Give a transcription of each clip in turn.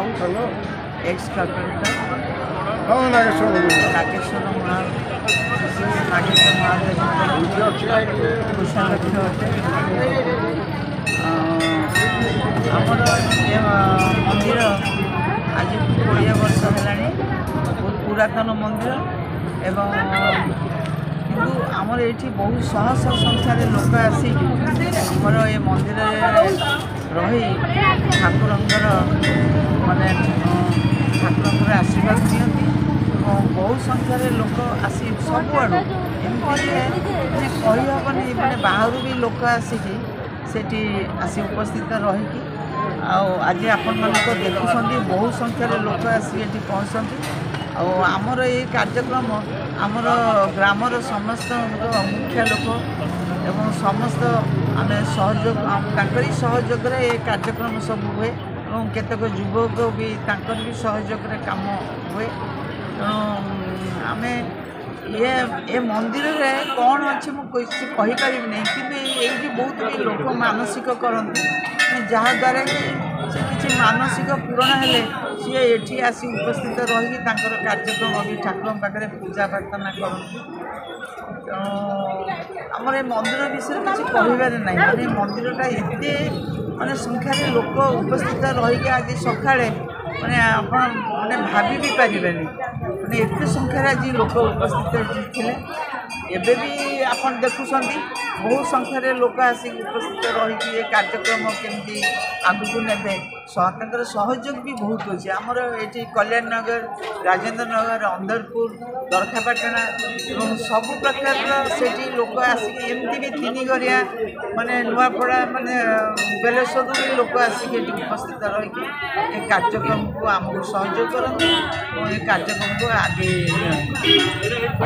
X corporator Nageshwar कुशाध्यक्ष अटे आमर ये मंदिर आज 20 वर्ष है बहुत पुरातन मंदिर एवं किंतु आमर ये बहुत शह शह संख्यार लोक आमर ये मंदिर रही ठाकुरंकर माने ठाकुरंकर आशीर्वाद दिखती बहुत संख्यार लोक आसी सबुआड़ू एमती कहीहबनी मैंने बाहर भी लोक आसिकी सेठी आसी उपस्थित रहीकि आज आपण मान देखुं बहुत संख्यार लोक आसी पहुँचती आमर ये कार्यक्रम आमर ग्रामर समस्त मुख्य लोक एवं समस्त आम सहयोग तांकरी सहयोग ये कार्यक्रम सब हुए और केतक युवक भी तांकर भी सहयोग काम हुए तेणु आम ये मंदिर रे कौन अच्छे मुझे कहीपर नहीं कि ये बहुत भी लोक मानसिक करते जहाद्वारा कि से किसी मानसिक पूरण हेले सी ये आसी उपस्थित रही कार्यक्रम भी ठाकुर पाखे पूजा प्रार्थना करती आमर ये मंदिर विषय किसी कहबार ना माने मंदिरटा एते माने संख्यार लोक उपस्थित रही आज सकाळे माने आपण माने भाभी भी पारिबेनी माने एते संख्यार आज लोक उपस्थित थे एबे भी आपण देखुछंती बहुत संख्यार लोक आसिक उपस्थित रही ये कार्यक्रम केमती आगू ने सरकार सहयोग भी बहुत अच्छे आमर ये कल्याण नगर राजेंद्र नगर अंदरपुर दरखापाटना सबु प्रकार से लोक आसिक एमती भी 3 गरिया माने नुआपड़ा माने बेलेश्वर भी लोक आसिक उपस्थित रही ये कार्यक्रम को आमको सहयोग करते और ये कार्यक्रम को आगे।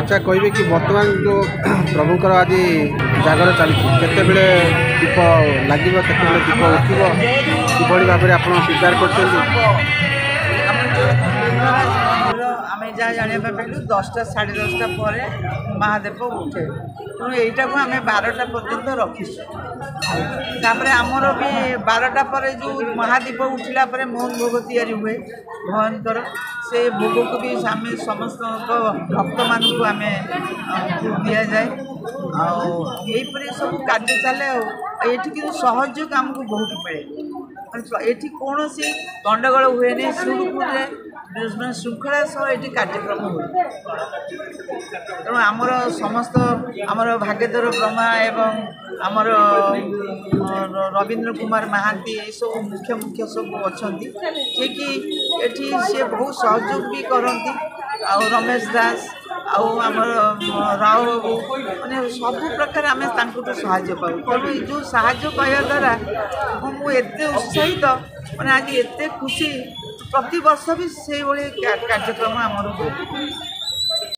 अच्छा कहबे कि वर्तमान जो प्रभुंकर आज जागर चली केते बेले दीप लगे केते बेले दीप उठिबो किभଳି भाबरे आपण स्वीकार करछन्ती आम जहाँ जाना पाइलु 10टा 10:30 पर महादेव उठे तेणु यहीटा को आम 12टा पर्यंत रखीपर आमर भी 12टा पर जो महादीप उठिला मोहन भोग तैयारी हुए भयंकर से भोग को भी आम समस्त भक्त मान आम दि जाए आईपर सब कार्य चले ये कि सहयोग आमको बहुत मिले ये कौन सी गंडगोल हुए नहीं सुरुखुरे श्रृंखला सह ये कार्यक्रम हुए तेणु आमर समस्त आमर भाग्यधर ब्रह्मा एवं आमर रवींद्र कुमार महांती ये सब मुख्य मुख्य सब अच्छा जे कि एठी से बहुत सहयोग भी करती रमेश दास आमर राव बाबू मैंने सबु प्रकार आम साहाय्य पाऊ तेणु जो साहाय्य पाइबा द्वारा मुझे उत्साहित मैंने आज एत खुशी प्रति वर्ष भी से कार्यक्रम आमर